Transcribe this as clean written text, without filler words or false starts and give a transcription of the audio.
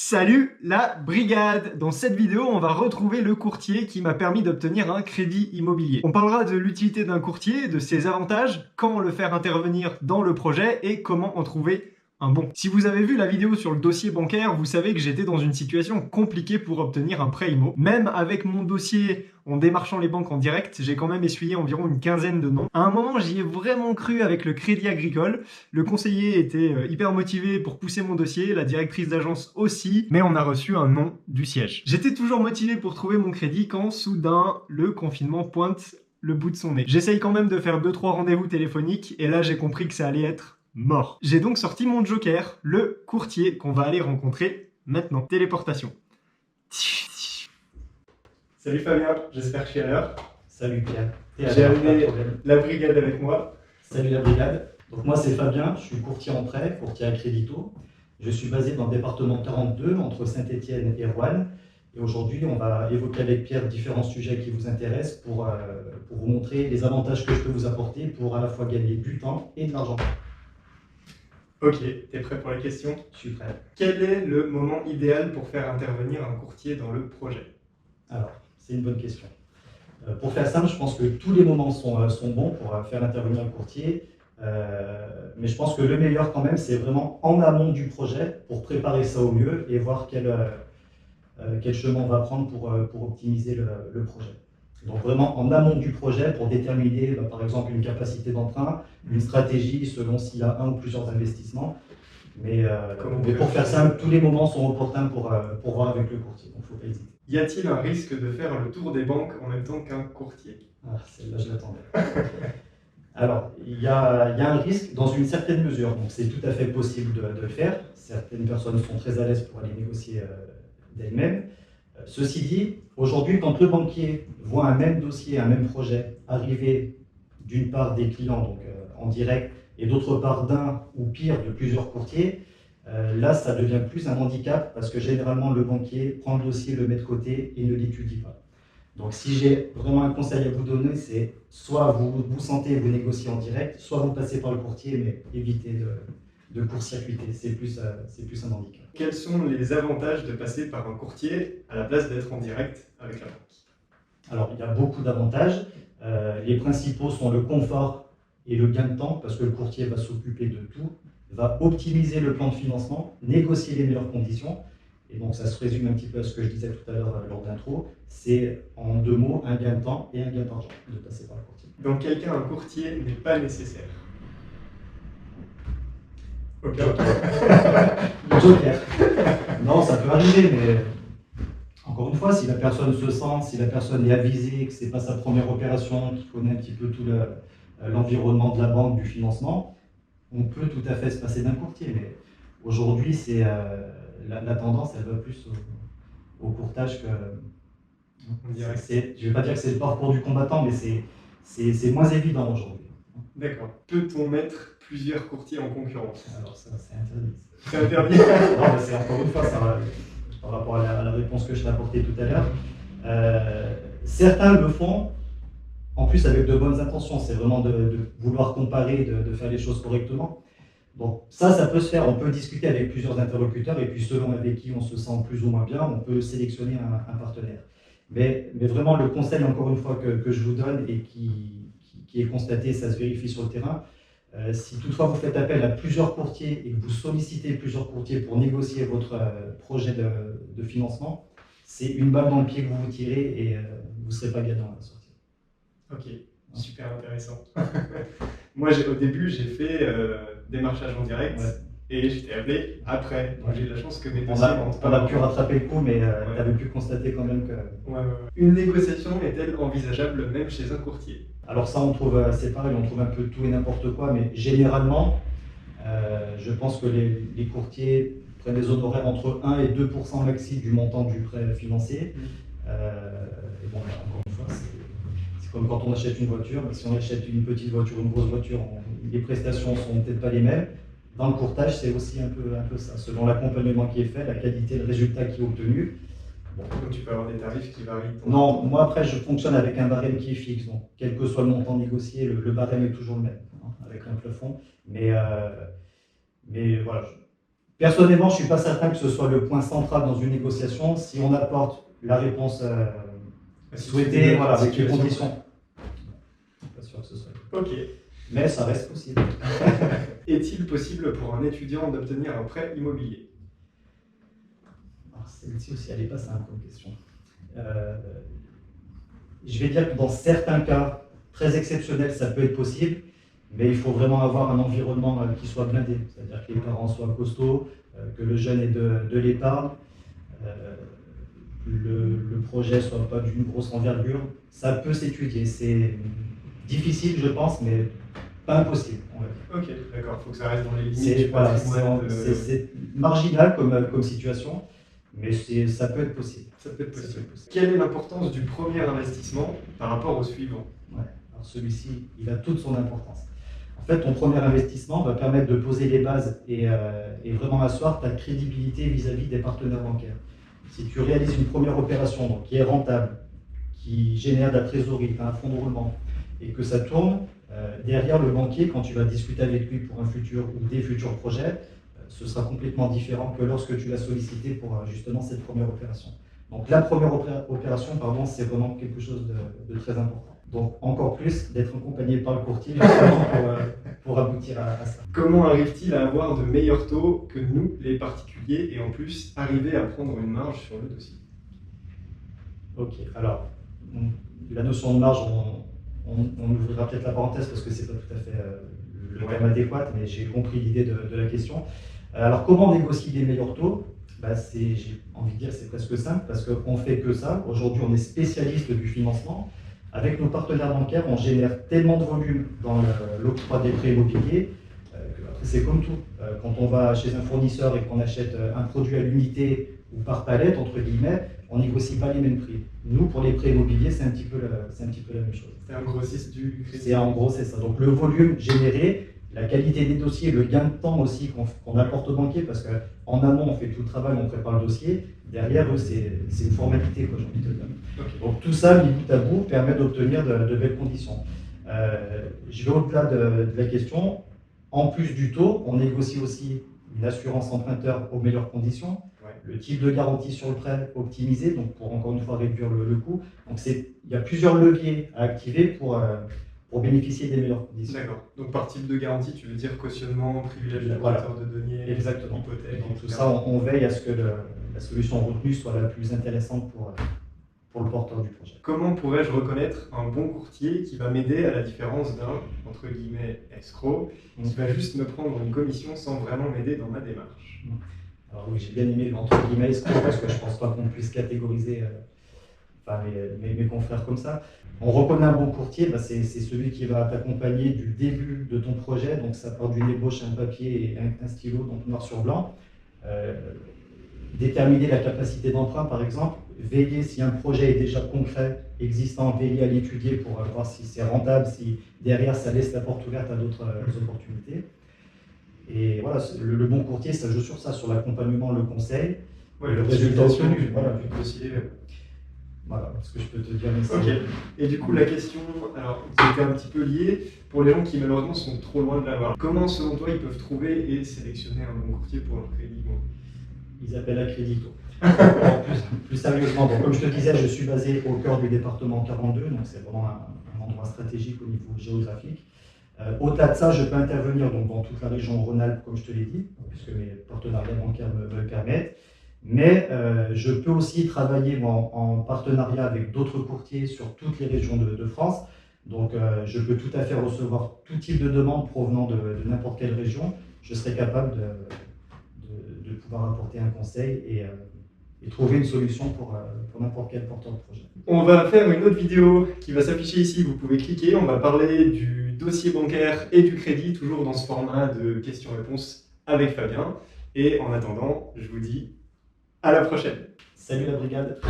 Salut la brigade! Dans cette vidéo, on va retrouver le courtier qui m'a permis d'obtenir un crédit immobilier. On parlera de l'utilité d'un courtier, de ses avantages, comment le faire intervenir dans le projet et comment en trouver un bon. Si vous avez vu la vidéo sur le dossier bancaire, vous savez que j'étais dans une situation compliquée pour obtenir un prêt IMO. Même avec mon dossier en démarchant les banques en direct, j'ai quand même essuyé environ une quinzaine de noms. À un moment, j'y ai vraiment cru avec le Crédit Agricole. Le conseiller était hyper motivé pour pousser mon dossier, la directrice d'agence aussi, mais on a reçu un non du siège. J'étais toujours motivé pour trouver mon crédit quand soudain le confinement pointe le bout de son nez. J'essaye quand même de faire 2-3 rendez-vous téléphoniques et là j'ai compris que ça allait être mort. J'ai donc sorti mon joker, le courtier qu'on va aller rencontrer maintenant. Téléportation. Salut Fabien, j'espère que je suis à l'heure. Salut Pierre. J'ai amené la brigade avec moi. Salut la brigade. Donc moi c'est Fabien, je suis courtier en prêt, courtier à Crédito. Je suis basé dans le département 42 entre Saint-Étienne et Roanne. Et aujourd'hui on va évoquer avec Pierre différents sujets qui vous intéressent pour vous montrer les avantages que je peux vous apporter pour à la fois gagner du temps et de l'argent. Ok, t'es prêt pour les questions? Je suis prêt. Quel est le moment idéal pour faire intervenir un courtier dans le projet? Alors, c'est une bonne question. Pour faire simple, je pense que tous les moments sont bons pour faire intervenir un courtier. Mais je pense que le meilleur quand même, c'est vraiment en amont du projet pour préparer ça au mieux et voir quel chemin on va prendre pour optimiser le projet. Donc vraiment en amont du projet pour déterminer par exemple une capacité d'emprunt, une stratégie selon s'il y a un ou plusieurs investissements. Mais pour faire simple, tous les moments sont opportuns pour voir avec le courtier, donc il ne faut pas hésiter. Y a-t-il un risque de faire le tour des banques en même temps qu'un courtier? Ah, celle-là je l'attendais. Alors, il y a un risque dans une certaine mesure, donc c'est tout à fait possible de le faire. Certaines personnes sont très à l'aise pour aller négocier d'elles-mêmes. Ceci dit, aujourd'hui, quand le banquier voit un même dossier, un même projet arriver d'une part des clients donc, en direct et d'autre part d'un ou pire de plusieurs courtiers, là ça devient plus un handicap parce que généralement le banquier prend le dossier, le met de côté et ne l'étudie pas. Donc si j'ai vraiment un conseil à vous donner, c'est soit vous sentez vous négociez en direct, soit vous passez par le courtier, mais évitez de court-circuiter, c'est plus un handicap. Quels sont les avantages de passer par un courtier à la place d'être en direct avec la banque? Alors, il y a beaucoup d'avantages. Les principaux sont le confort et le gain de temps, parce que le courtier va s'occuper de tout, va optimiser le plan de financement, négocier les meilleures conditions. Et donc, ça se résume un petit peu à ce que je disais tout à l'heure lors d'intro. C'est en 2 mots, un gain de temps et un gain d'argent de passer par le courtier. Dans quel cas un courtier n'est pas nécessaire? Ok. Joker. Non, ça peut arriver, mais encore une fois, si la personne se sent, si la personne est avisée, que ce n'est pas sa première opération, qu'il connaît un petit peu tout l'environnement de la banque, du financement, on peut tout à fait se passer d'un courtier. Mais aujourd'hui, c'est la tendance, elle va plus au courtage que. Je ne vais pas dire que c'est le parcours du combattant, mais c'est moins évident aujourd'hui. D'accord. Peut-on mettre plusieurs courtiers en concurrence? Alors ça, c'est interdit. C'est interdit? Non, mais c'est encore une fois, ça, par rapport à la réponse que je t'ai apportée tout à l'heure. Certains le font, en plus avec de bonnes intentions, c'est vraiment de vouloir comparer, de faire les choses correctement. Donc ça peut se faire, on peut discuter avec plusieurs interlocuteurs et puis selon avec qui on se sent plus ou moins bien, on peut sélectionner un partenaire. Mais vraiment le conseil, encore une fois, que je vous donne et qui est constaté, ça se vérifie sur le terrain, si toutefois vous faites appel à plusieurs courtiers et que vous sollicitez plusieurs courtiers pour négocier votre projet de financement, c'est une balle dans le pied que vous vous tirez et vous ne serez pas gagnant à la sortie. Ok, super intéressant. Moi, au début, j'ai fait démarchage en direct et je t'ai appelé après. Donc j'ai eu la chance que mes dossiers on a pu rattraper le coup, mais tu avais pu constater quand même que. Une négociation est-elle envisageable même chez un courtier? Alors ça, on trouve, c'est pareil, on trouve un peu tout et n'importe quoi, mais généralement, je pense que les courtiers prennent des honoraires entre 1 et 2% maxi du montant du prêt financier. Et bon, encore une fois, c'est comme quand on achète une voiture. Si on achète une petite voiture, une grosse voiture, les prestations ne sont peut-être pas les mêmes. Dans le courtage, c'est aussi un peu ça. Selon l'accompagnement qui est fait, la qualité, le résultat qui est obtenu. Bon. Donc tu peux avoir des tarifs qui varient? Non, moi après je fonctionne avec un barème qui est fixe. Donc quel que soit le montant négocié, le barème est toujours le même, avec un plafond. Mais voilà, Personnellement, je ne suis pas certain que ce soit le point central dans une négociation. Si on apporte la réponse souhaitée, voilà, avec les conditions. Je ne suis pas sûr que ce soit. Ok. Mais ça reste possible. Est-il possible pour un étudiant d'obtenir un prêt immobilier? Alors, celle-ci aussi, elle n'est pas simple comme question. Je vais dire que dans certains cas très exceptionnels, ça peut être possible, mais il faut vraiment avoir un environnement qui soit blindé, c'est-à-dire que les parents soient costauds, que le jeune ait de l'épargne, le projet ne soit pas d'une grosse envergure. Ça peut s'étudier, c'est difficile je pense, mais pas impossible. Ok, d'accord, il faut que ça reste dans les limites C'est du patrimoine. c'est marginal comme situation, mais ça peut être possible. Ça peut être possible. Quelle est l'importance du premier investissement par rapport au suivant? Ouais. Alors celui-ci, il a toute son importance. En fait, ton premier investissement va permettre de poser les bases et vraiment asseoir ta crédibilité vis-à-vis des partenaires bancaires. Si tu réalises une première opération donc, qui est rentable, qui génère de la trésorerie, un fonds de roulement, et que ça tourne, derrière le banquier, quand tu vas discuter avec lui pour un futur ou des futurs projets, ce sera complètement différent que lorsque tu l'as sollicité pour justement cette première opération. Donc la première opération, c'est vraiment quelque chose de très important. Donc encore plus d'être accompagné par le courtier justement pour aboutir à ça. Comment arrive-t-il à avoir de meilleurs taux que nous, les particuliers, et en plus arriver à prendre une marge sur le dossier? Ok, alors la notion de marge, on ouvrira peut-être la parenthèse parce que c'est pas tout à fait le terme adéquat, mais j'ai compris l'idée de la question. Alors comment négocier des meilleurs taux? J'ai envie de dire c'est presque simple parce qu'on fait que ça. Aujourd'hui on est spécialiste du financement. Avec nos partenaires bancaires, on génère tellement de volume dans l'octroi des prêts immobiliers que après c'est comme tout. Quand on va chez un fournisseur et qu'on achète un produit à l'unité ou par palette, entre guillemets, on négocie pas les mêmes prix. Nous, pour les prêts immobiliers, c'est un petit peu la même chose. C'est un grossiste du crédit. En gros, c'est ça. Donc le volume généré, la qualité des dossiers, le gain de temps aussi qu'on apporte aux banquiers, parce qu'en amont, on fait tout le travail, on prépare le dossier. Derrière eux, c'est une formalité, j'ai envie de dire. Okay. Donc tout ça, mis bout à bout, permet d'obtenir de belles conditions. Je vais au-delà de la question. En plus du taux, on négocie aussi une assurance emprunteur aux meilleures conditions. Ouais. Le type de garantie sur le prêt optimisé, donc pour encore une fois réduire le coût. Donc il y a plusieurs leviers à activer pour bénéficier des meilleures conditions. D'accord. Donc par type de garantie, tu veux dire cautionnement, privilège du prêteur de deniers, exactement. Hypothèque. Donc tout ça, on veille à ce que la solution retenue soit la plus intéressante pour le porteur du projet. Comment pourrais-je reconnaître un bon courtier qui va m'aider à la différence d'un, entre guillemets, escroc, qui va juste me prendre une commission sans vraiment m'aider dans ma démarche? Alors oui, j'ai bien aimé entre guillemets escroc parce que je ne pense pas qu'on puisse catégoriser mes confrères comme ça. On reconnaît un bon courtier, c'est celui qui va t'accompagner du début de ton projet, donc ça part d'une ébauche, un papier et un stylo, donc noir sur blanc. Déterminer la capacité d'emprunt par exemple, veiller si un projet est déjà concret, existant, veiller à l'étudier pour voir si c'est rentable, si derrière ça laisse la porte ouverte à d'autres opportunités. Et voilà, le bon courtier, ça joue sur ça, sur l'accompagnement, le conseil, le résultat obtenu. Voilà, du dossier. Voilà ce que je peux te dire. Ok. Et du coup, la question, alors, qui était un petit peu liée, pour les gens qui malheureusement sont trop loin de l'avoir, comment selon toi ils peuvent trouver et sélectionner un bon courtier pour leur crédit? Ils appellent à Crédito. plus sérieusement, comme je te disais, je suis basé au cœur du département 42, donc c'est vraiment un endroit stratégique au niveau géographique. Au-delà de ça, je peux intervenir donc, dans toute la région Rhône-Alpes, comme je te l'ai dit, puisque mes partenariats bancaires me le permettent. Mais je peux aussi travailler en partenariat avec d'autres courtiers sur toutes les régions de France. Donc je peux tout à fait recevoir tout type de demande provenant de n'importe quelle région. Je serai capable de pouvoir apporter un conseil et trouver une solution pour n'importe quel porteur de projet. On va faire une autre vidéo qui va s'afficher ici, vous pouvez cliquer. On va parler du dossier bancaire et du crédit, toujours dans ce format de questions-réponses avec Fabien. Et en attendant, je vous dis à la prochaine. Salut la brigade.